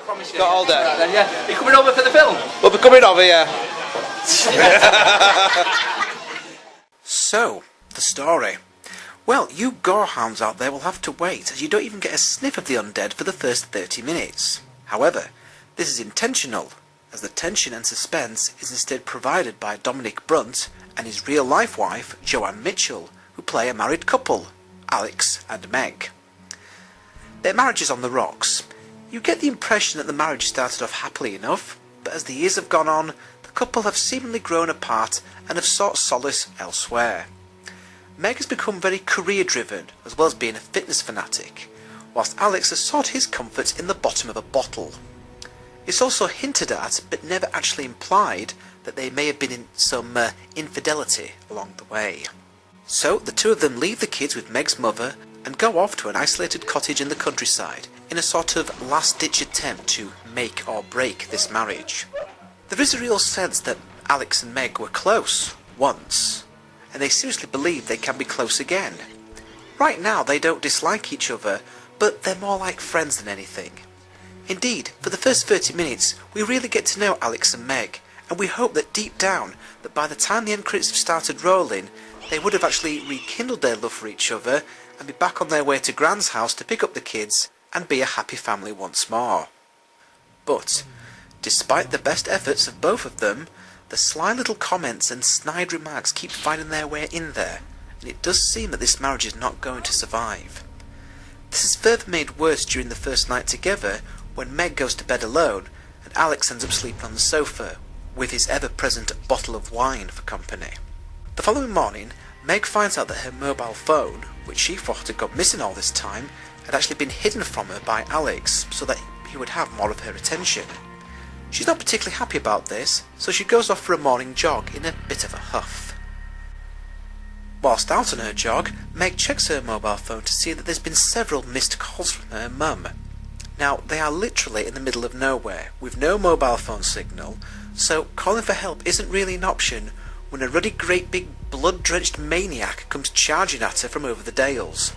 Promise you. Got all day. Right then, yeah. Are you coming over for the film? We'll be coming over, yeah. So, the story. Well, you gorehounds out there will have to wait, as you don't even get a sniff of the undead for the first 30 minutes. However, this is intentional, as the tension and suspense is instead provided by Dominic Brunt and his real-life wife, Joanne Mitchell, who play a married couple, Alex and Meg. Their marriage is on the rocks. You get the impression that the marriage started off happily enough, but as the years have gone on, the couple have seemingly grown apart and have sought solace elsewhere. Meg has become very career-driven, as well as being a fitness fanatic, whilst Alex has sought his comfort in the bottom of a bottle. It's also hinted at, but never actually implied, that they may have been in some infidelity along the way. So the two of them leave the kids with Meg's mother and go off to an isolated cottage in the countryside in a sort of last-ditch attempt to make or break this marriage. There is a real sense that Alex and Meg were close once, and they seriously believe they can be close again. Right now they don't dislike each other, but they're more like friends than anything. Indeed, for the first 30 minutes we really get to know Alex and Meg, and we hope that deep down, that by the time the end credits have started rolling, they would have actually rekindled their love for each other and be back on their way to Gran's house to pick up the kids and be a happy family once more. But, despite the best efforts of both of them, the sly little comments and snide remarks keep finding their way in there, and it does seem that this marriage is not going to survive. This is further made worse during the first night together, when Meg goes to bed alone and Alex ends up sleeping on the sofa, with his ever-present bottle of wine for company. The following morning, Meg finds out that her mobile phone, which she thought had gone missing all this time, had actually been hidden from her by Alex so that he would have more of her attention. She's not particularly happy about this, so she goes off for a morning jog in a bit of a huff. Whilst out on her jog, Meg checks her mobile phone to see that there's been several missed calls from her mum. Now, they are literally in the middle of nowhere, with no mobile phone signal, so calling for help isn't really an option when a ruddy great big blood-drenched maniac comes charging at her from over the dales.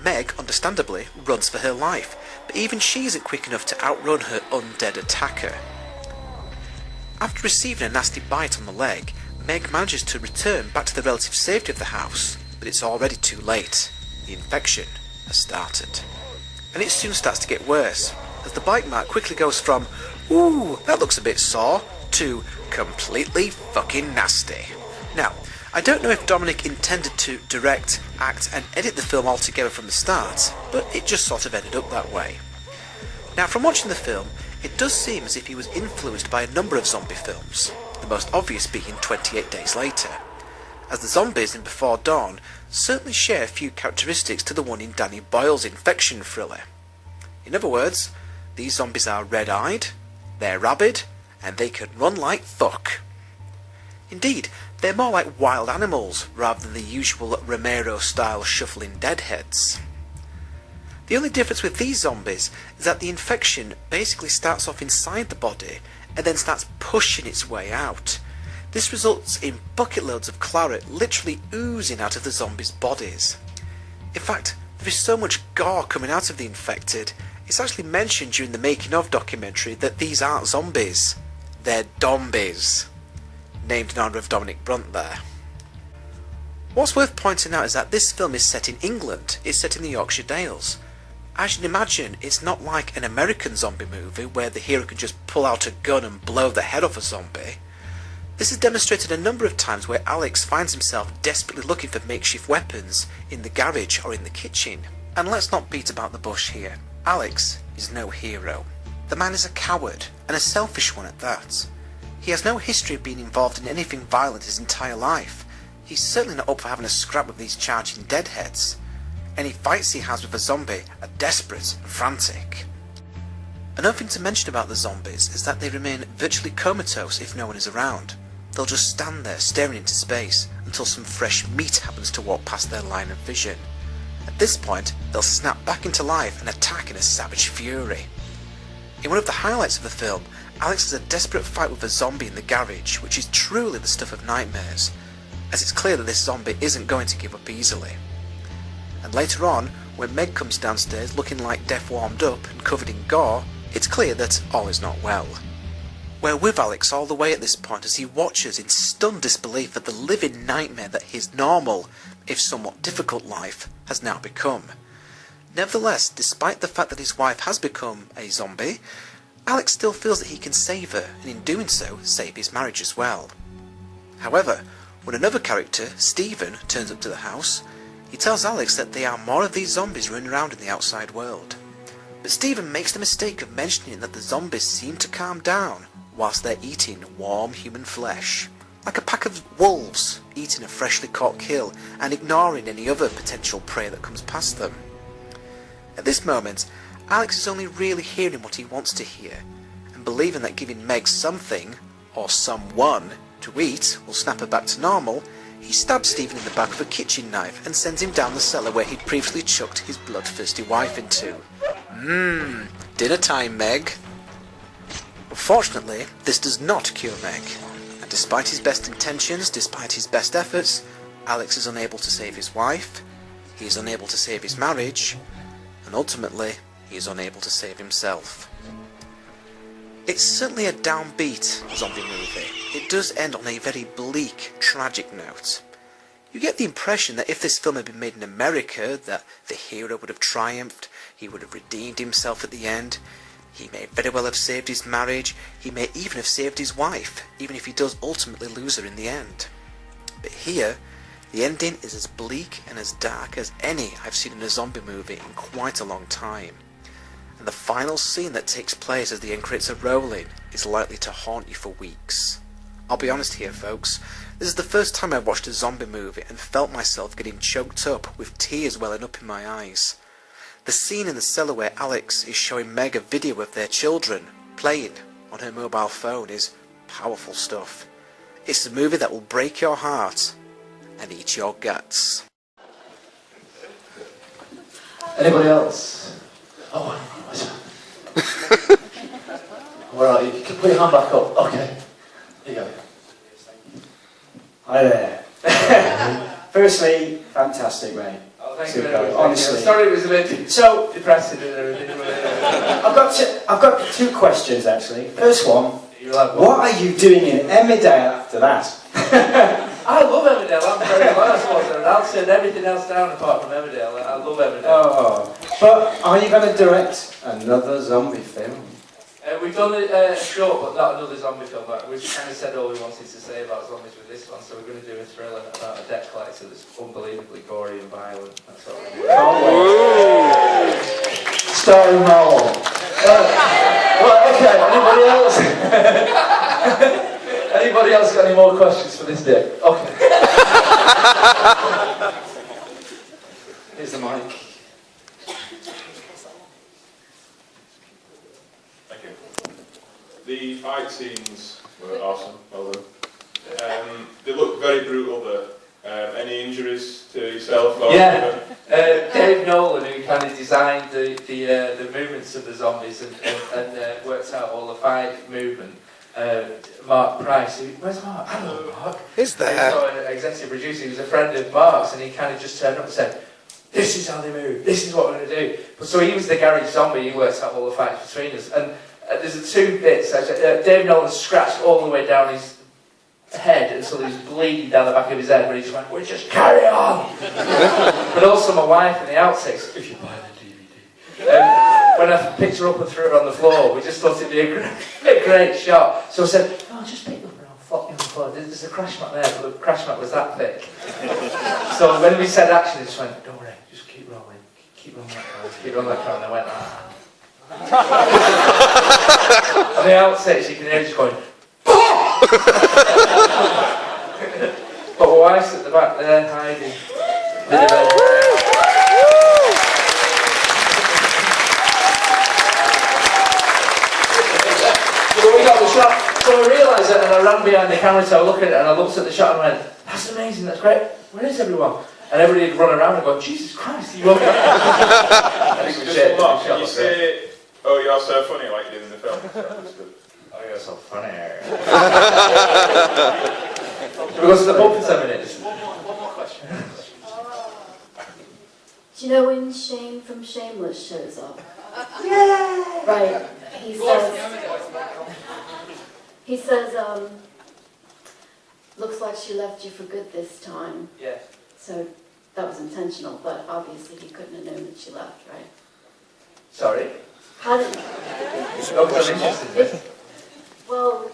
Meg, understandably, runs for her life, but even she isn't quick enough to outrun her undead attacker. After receiving a nasty bite on the leg, Meg manages to return back to the relative safety of the house, but it's already too late. The infection has started. And it soon starts to get worse, as the bite mark quickly goes from, "Ooh, that looks a bit sore," to completely fucking nasty. Now, I don't know if Dominic intended to direct, act and edit the film altogether from the start, but it just sort of ended up that way. Now, from watching the film, it does seem as if he was influenced by a number of zombie films, the most obvious being 28 Days Later, as the zombies in Before Dawn certainly share a few characteristics to the one in Danny Boyle's infection thriller. In other words, these zombies are red-eyed, they're rabid, and they can run like fuck. Indeed, they're more like wild animals rather than the usual Romero-style shuffling deadheads. The only difference with these zombies is that the infection basically starts off inside the body and then starts pushing its way out. This results in bucket loads of claret literally oozing out of the zombies' bodies. In fact, there is so much gore coming out of the infected, it's actually mentioned during the making of documentary that these aren't zombies, they're dombies, named in honour of Dominic Brunt there. What's worth pointing out is that this film is set in England, it's set in the Yorkshire Dales. As you can imagine, it's not like an American zombie movie where the hero can just pull out a gun and blow the head off a zombie. This is demonstrated a number of times where Alex finds himself desperately looking for makeshift weapons in the garage or in the kitchen. And let's not beat about the bush here. Alex is no hero. The man is a coward, and a selfish one at that. He has no history of being involved in anything violent his entire life. He's certainly not up for having a scrap with these charging deadheads. Any fights he has with a zombie are desperate and frantic. Another thing to mention about the zombies is that they remain virtually comatose if no one is around. They'll just stand there staring into space until some fresh meat happens to walk past their line of vision. At this point, they'll snap back into life and attack in a savage fury. In one of the highlights of the film, Alex has a desperate fight with a zombie in the garage, which is truly the stuff of nightmares, as it's clear that this zombie isn't going to give up easily. And later on, when Meg comes downstairs looking like death warmed up and covered in gore, it's clear that all is not well. We're with Alex all the way at this point as he watches in stunned disbelief at the living nightmare that his normal, if somewhat difficult life has now become. Nevertheless, despite the fact that his wife has become a zombie, Alex still feels that he can save her, and in doing so, save his marriage as well. However, when another character, Stephen, turns up to the house, he tells Alex that there are more of these zombies running around in the outside world. But Stephen makes the mistake of mentioning that the zombies seem to calm down whilst they're eating warm human flesh, like a pack of wolves eating a freshly caught kill and ignoring any other potential prey that comes past them. At this moment, Alex is only really hearing what he wants to hear, and believing that giving Meg something, or someone, to eat will snap her back to normal, he stabs Stephen in the back with a kitchen knife and sends him down the cellar where he'd previously chucked his bloodthirsty wife into. Dinner time, Meg. Unfortunately, this does not cure Meg, and despite his best intentions, despite his best efforts, Alex is unable to save his wife, he is unable to save his marriage, and ultimately, he is unable to save himself. It's certainly a downbeat zombie movie. It does end on a very bleak, tragic note. You get the impression that if this film had been made in America, that the hero would have triumphed, he would have redeemed himself at the end, he may very well have saved his marriage, he may even have saved his wife, even if he does ultimately lose her in the end. But here, the ending is as bleak and as dark as any I've seen in a zombie movie in quite a long time. And the final scene that takes place as the end credits are rolling is likely to haunt you for weeks. I'll be honest here, folks, this is the first time I've watched a zombie movie and felt myself getting choked up with tears welling up in my eyes. The scene in the cellar where Alex is showing Meg a video of their children playing on her mobile phone is powerful stuff. It's a movie that will break your heart and eat your guts. Anybody else? Oh, where are you? You can put your hand back up. Okay. Here you go. Hi there. Firstly, fantastic, Ray. Oh, thank you very much. Honestly. Sorry it was a bit So, depressing and everything. I've got two questions actually. First one, Like, what are you doing in Emmerdale after that? I love Emmerdale. I'm very glad and I'll send everything else down apart from Emmerdale. I love Emmerdale. Oh, but are you going to direct another zombie film? We've done a short, but not another zombie film. We've kind of said all we wanted to say about zombies with this one, so we're going to do a thriller about a debt collector that's unbelievably gory and violent. That's what we're doing. Starring Marlon. Right, okay, anybody else? Anybody else got any more questions for this dick? Okay. Here's the mic. Thank you. The fight scenes were awesome, well done. They look very brutal though. Any injuries to yourself? Or yeah, Dave Nolan, who kind of designed the movements of the zombies and worked out all the fight movement. Mark Price, where's Mark? Hello, Mark. Is there? He's not an executive producer, he was a friend of Mark's, and he kind of just turned up and said, this is how they move, this is what we're going to do. But so he was the garage zombie, he works out all the fights between us. And there's two bits, Dave Nolan scratched all the way down his head until he was bleeding down the back of his head, but he just went, we'll just carry on. But also my wife in the outtakes, if you buy the DVD. When I picked her up and threw her on the floor, we just thought it'd be a great shot. So I said, oh, just pick her up and I'll flop you on the floor. There's a crash mat there, but the crash mat was that thick. So when we said action, it just went, don't worry, just keep rolling. Keep rolling that car, keep rolling that car. And I went, ah. On the outtakes, you can hear just going, but my wife's at the back there, hiding. So we got the shot, so I realised it and I ran behind the camera to look at it and I looked at the shot and went, that's amazing, that's great, where is everyone? And everybody would run around and go, Jesus Christ, you won't I think we shared the shot. You say, oh, you're so funny like you did in the film. That's good. Oh, you're so funny. Because the bump for 10 minutes. One more question. Do you know when Shane from Shameless shows up? Yeah! Right. he says, looks like she left you for good this time. Yeah. So that was intentional, but obviously he couldn't have known that she left, right? Sorry? How did... Well...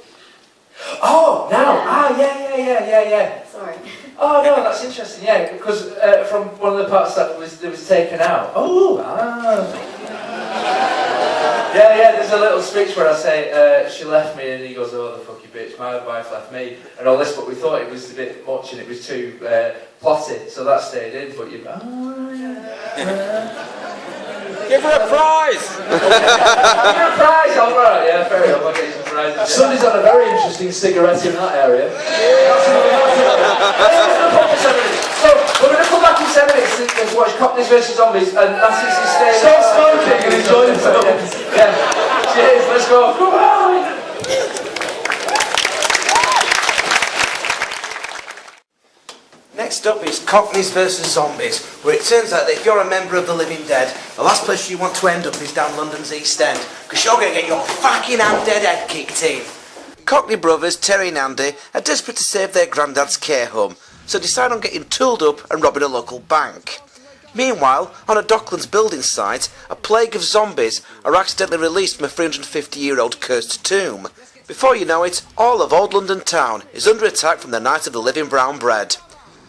Oh, now! Yeah. Sorry. Oh, no, that's interesting, yeah, because from one of the parts that was taken out. Oh, Yeah, there's a little speech where I say, she left me, and he goes, oh, the fucking bitch, my wife left me, and all this, but we thought it was a bit much and it was too plotted, so that stayed in, but you... Oh, yeah. Give her a prize! Give her a prize, alright, yeah, fair enough, I'll get you some prizes. Somebody's had a very interesting cigarette in that area. So, we're going to come back in 7 minutes to watch Cockneys versus Zombies, and that's it, stay. Stop smoking and enjoy the film. Yeah. Cheers, let's go. Come on! Next up is Cockneys versus Zombies, where it turns out that if you're a member of the living dead, the last place you want to end up is down London's East End, because you're going to get your fucking dead head kicked in. Cockney brothers, Terry and Andy, are desperate to save their granddad's care home, so decide on getting tooled up and robbing a local bank. Meanwhile, on a Docklands building site, a plague of zombies are accidentally released from a 350-year-old cursed tomb. Before you know it, all of old London town is under attack from the Night of the Living Brown Bread.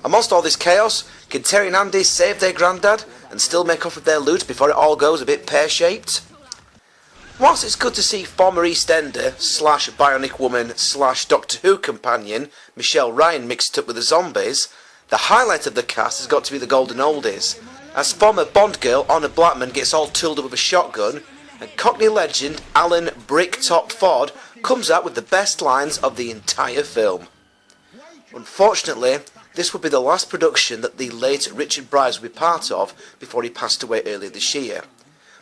Amongst all this chaos, can Terry and Andy save their granddad and still make off with their loot before it all goes a bit pear-shaped? Whilst it's good to see former EastEnder / Bionic Woman / Doctor Who companion Michelle Ryan mixed up with the zombies, the highlight of the cast has got to be the golden oldies, as former Bond girl Honor Blackman gets all tooled up with a shotgun, and Cockney legend Alan Bricktop Ford comes out with the best lines of the entire film. Unfortunately, this would be the last production that the late Richard Bryce would be part of before he passed away earlier this year.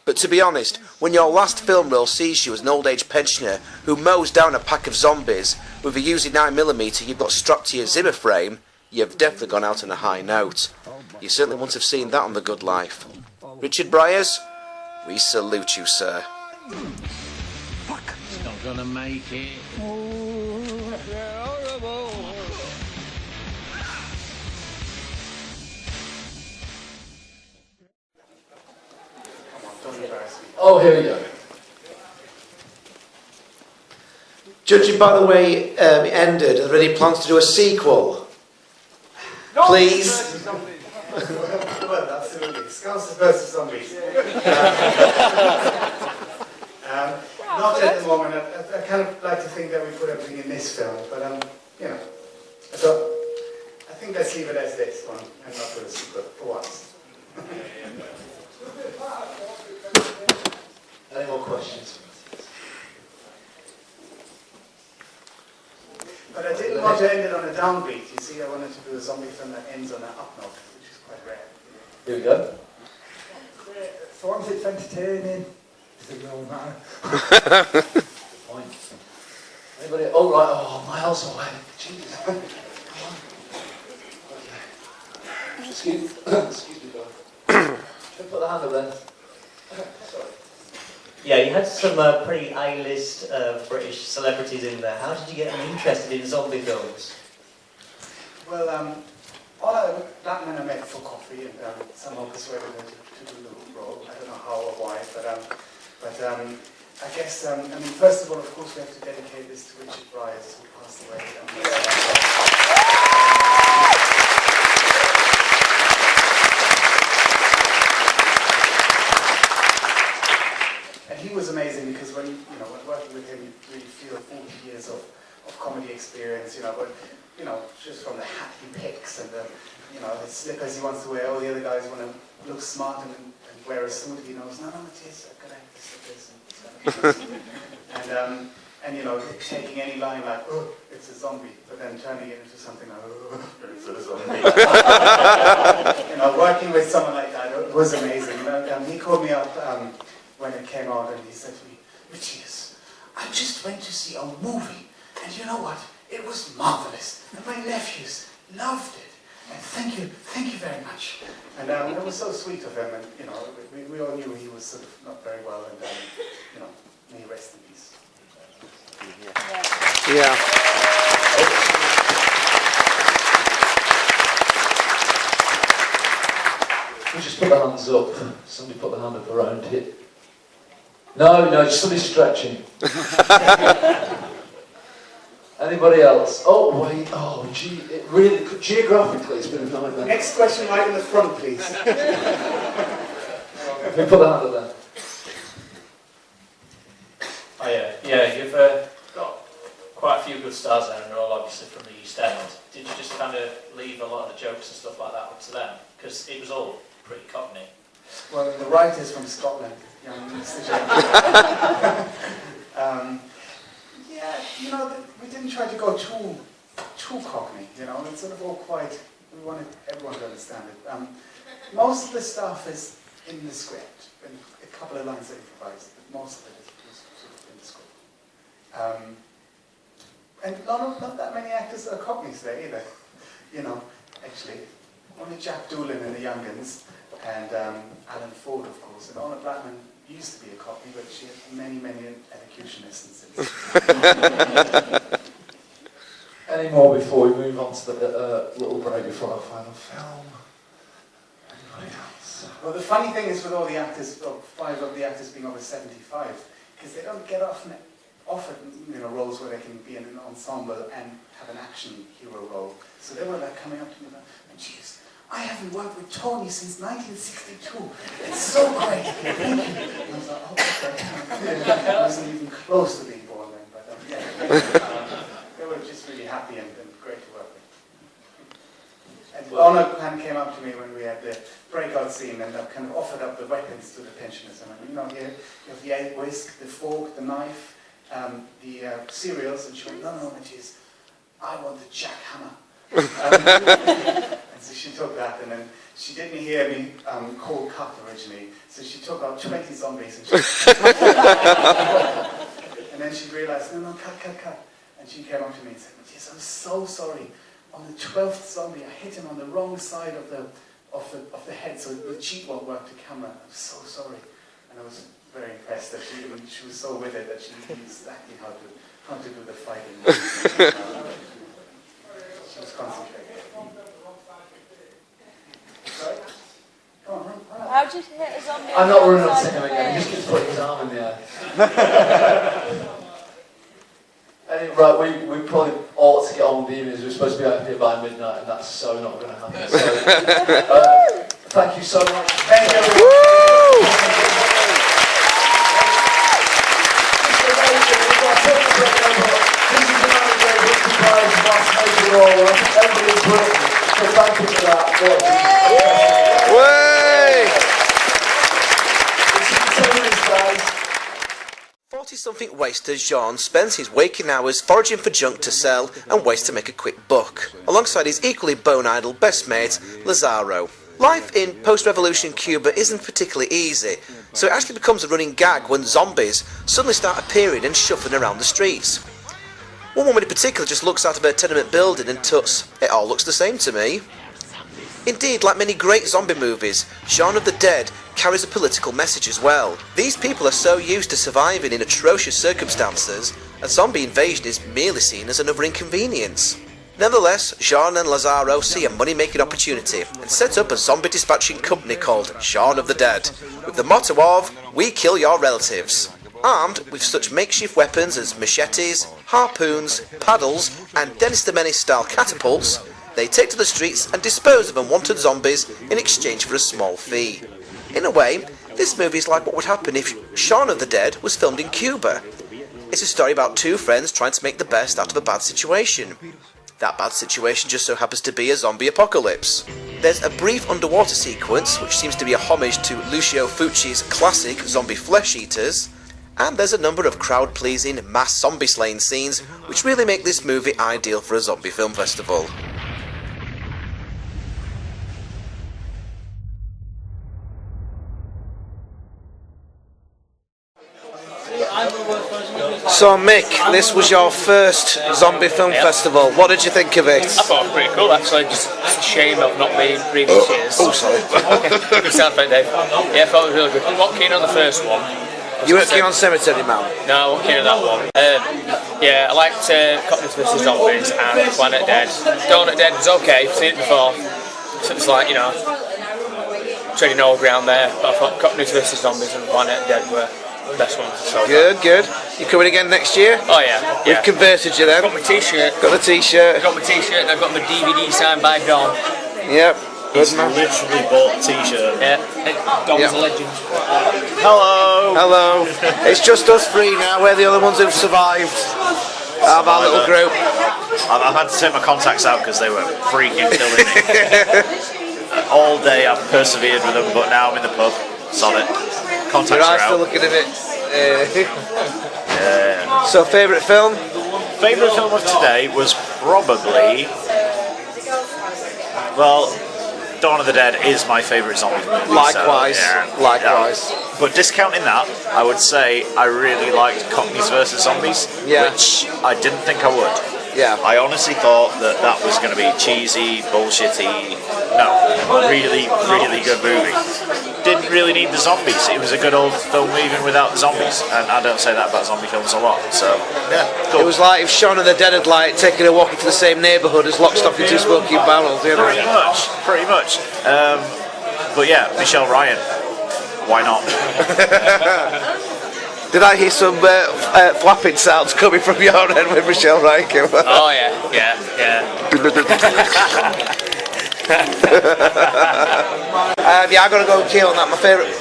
But to be honest, when your last film role sees you as an old age pensioner who mows down a pack of zombies with a Uzi 9mm you've got strapped to your Zimmer frame, you've definitely gone out on a high note. You certainly wouldn't have seen that on The Good Life. Richard Bryars, we salute you, sir. Fuck! It's not gonna make it. Oh, here we go. Judging by the way it ended, are there any plans to do a sequel? No. Please? Well, absolutely. Scouts versus Zombies. Not at the moment. I kind of like to think that we put everything in this film, but you know. So I think let's leave it as this one and not do a sequel for once. Any more questions? But I didn't want to end it on a downbeat. You see, I wanted to do a zombie film that ends on an up note, which is quite rare. Here we go. So long as it's entertaining, does it really matter? Good point. Anybody? Oh, right. Oh, miles away. Jesus. Come on. Okay. Excuse me, Bill. Should put the hand up then. Sorry. Yeah, you had some pretty A-list British celebrities in there. How did you get them interested in zombie films? Well, all Blackman I met for coffee and somehow persuaded her to do the role. I don't know how or why, but I guess, I mean, first of all, of course, we have to dedicate this to Richard Bryars, who passed away. And he was amazing because when when working with him, you really feel 40 years of comedy experience, but just from the hat he picks and the his slippers he wants to wear. All the other guys want to look smart and wear a suit. He knows, no, it is. I've got to have the slippers and taking any line like, oh, it's a zombie, but then turning it into something like, oh, it's a zombie. Working with someone like that was amazing. He called me up when it came out and he said to me, Matthias, I just went to see a movie and you know what? It was marvelous and my nephews loved it. And thank you very much. And it was so sweet of him, and we all knew he was sort of not very well, and may he rest in peace. Yeah. We just put the hands up. Somebody put the hand up around it. No, just somebody stretching. Anybody else? Oh wait, oh gee, it really, geographically it's been a nightmare. Next question right in the front, please. We put the hand up there. Oh yeah, you've got quite a few good stars there, and they're all obviously from the East End. Did you just kind of leave a lot of the jokes and stuff like that up to them? Because it was all pretty Cockney. Well, the writer's from Scotland, young Mr. James. Yeah, you know, we didn't try to go too Cockney, you know, it's sort of all quite, we wanted everyone to understand it. Most of the stuff is in the script, and a couple of lines are improvised, but most of it is sort of in the script. And not that many actors are Cockneys there either, you know, actually. Only Jack Doolan and the Young'uns, and Alan Ford, of course, and Honor Blackman used to be a Cockney, but she had many elocution lessons. Any more before we move on to the little break before our final film? Anybody else? Well, the funny thing is with all the actors, 5 of the actors being over 75, because they don't get often offered, you know, roles where they can be in an ensemble and have an action hero role. So they were like coming up to me like, "Geez, I haven't worked with Tony since 1962. It's so great." And I was like, "Oh, okay." I wasn't even close to being born then, but yeah. They were just really happy and great to work with. And Honor kind of came up to me when we had the breakout scene and kind of offered up the weapons to the pensioners. And I went, "You know, here you have the whisk, the fork, the knife, the cereals." And she went, "No, Matthias, I want the jackhammer." And so she took that, and then she didn't hear me call cut originally, so she took out 20 zombies and and then she realised, no, cut. And she came up to me and said, "Matthias, I'm so sorry. On the 12th zombie, I hit him on the wrong side of the head, so the cheek won't work to camera. I'm so sorry." And I was very impressed that she was so with it that she knew exactly how to do the fighting. She was concentrating. Sorry? Come on, run. How did you hit a zombie? I'm not running on to him again, he just keeps putting his arm in the air. Right, we probably ought to get on with the evenings. We're supposed to be out here by midnight, and that's so not going to happen. So, thank you so much. Thank you. Everybody's brilliant. So thank you for that. Way! 40-something waster Juan spends his waking hours foraging for junk to sell and ways to make a quick buck, alongside his equally bone-idle best mate, Lazaro. Life in post-revolution Cuba isn't particularly easy, so it actually becomes a running gag when zombies suddenly start appearing and shuffling around the streets. One woman in particular just looks out of her tenement building and tuts, "It all looks the same to me." Indeed, like many great zombie movies, Shaun of the Dead carries a political message as well. These people are so used to surviving in atrocious circumstances, a zombie invasion is merely seen as another inconvenience. Nevertheless, Jean and Lazaro see a money-making opportunity and set up a zombie dispatching company called Shaun of the Dead, with the motto of, "We kill your relatives." Armed with such makeshift weapons as machetes, harpoons, paddles, and Dennis the Menace-style catapults, they take to the streets and dispose of unwanted zombies in exchange for a small fee. In a way, this movie is like what would happen if Shaun of the Dead was filmed in Cuba. It's a story about 2 friends trying to make the best out of a bad situation. That bad situation just so happens to be a zombie apocalypse. There's a brief underwater sequence, which seems to be a homage to Lucio Fulci's classic zombie flesh eaters, and there's a number of crowd-pleasing mass zombie slaying scenes which really make this movie ideal for a zombie film festival. So Mick, this was your first zombie film festival. What did you think of it? I thought it was pretty cool actually, just a shame of not being previous years. Oh, sorry. Good sound effect, Dave. Yeah, I thought it was really good. I'm not keen on the first one, You weren't keen on Cemetery Man? No, I wasn't keen on that one. Yeah, I liked Cockneys vs Zombies and Planet Dead. Planet Dead was okay, I've seen it before. So it's like, you know, treading all ground there. But I thought Cockneys vs Zombies and Planet Dead were the best ones. So good, good. You coming again next year? Oh yeah. We've converted you then. Got my t-shirt. Got the t-shirt. I got my t-shirt and I got my DVD signed by Don. Yep. Good man. Literally bought a t-shirt. Yeah. Don's a legend. Hello. Hello. It's just us three now. We're the only ones who've survived out of our little group. I've had to take my contacts out because they were freaking killing me. All day I've persevered with them, but now I'm in the pub. Sod it. Contacts Your are eyes out. still looking at it. Yeah. So, favourite film? Favourite film of today was probably, well, Dawn of the Dead is my favourite zombie movie. Likewise. So, yeah. Likewise. Yeah. But discounting that, I would say I really liked Cockneys vs Zombies, which I didn't think I would. Yeah. I honestly thought that that was going to be cheesy, bullshitty. No, really, really good movie. Didn't really need the zombies. It was a good old film even without the zombies. And I don't say that about zombie films a lot. So, yeah, cool. It was like if Shaun of the Dead had like taken a walk into the same neighbourhood as Lock, Stock and Two Smoking Barrels. You know? Pretty much. But yeah, Michelle Ryan. Why not? Did I hear some flapping sounds coming from your end when Michelle Ryan came on? Oh yeah. Yeah, I gotta go kill on that. My favourite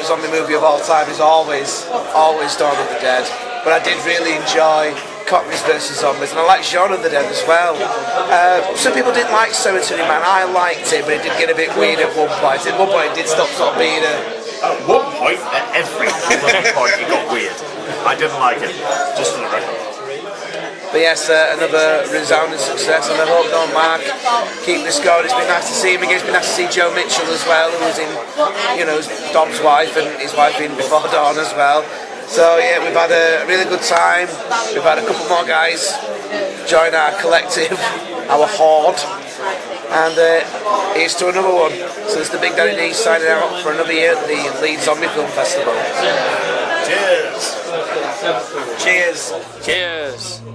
zombie movie of all time is always Dawn of the Dead. But I did really enjoy Cockneys vs Zombies, and I like Shaun of the Dead as well. Some people didn't like Cemetery Man. I liked it, but it did get a bit weird at one point. At one point, it did stop sort of being a. At one point, at every point, it got weird. I didn't like it, just for the record. But yes, another resounding success, and I hope Don Mark keep this going. It's been nice to see him again. It's been nice to see Joe Mitchell as well, who was in, you know, Dom's wife and his wife in before Dawn as well. So yeah, we've had a really good time. We've had a couple more guys join our collective, our horde, and here's to another one. So it's the Big Daddy D signing out for another year at the Leeds Zombie Film Festival. Cheers. Cheers. Cheers.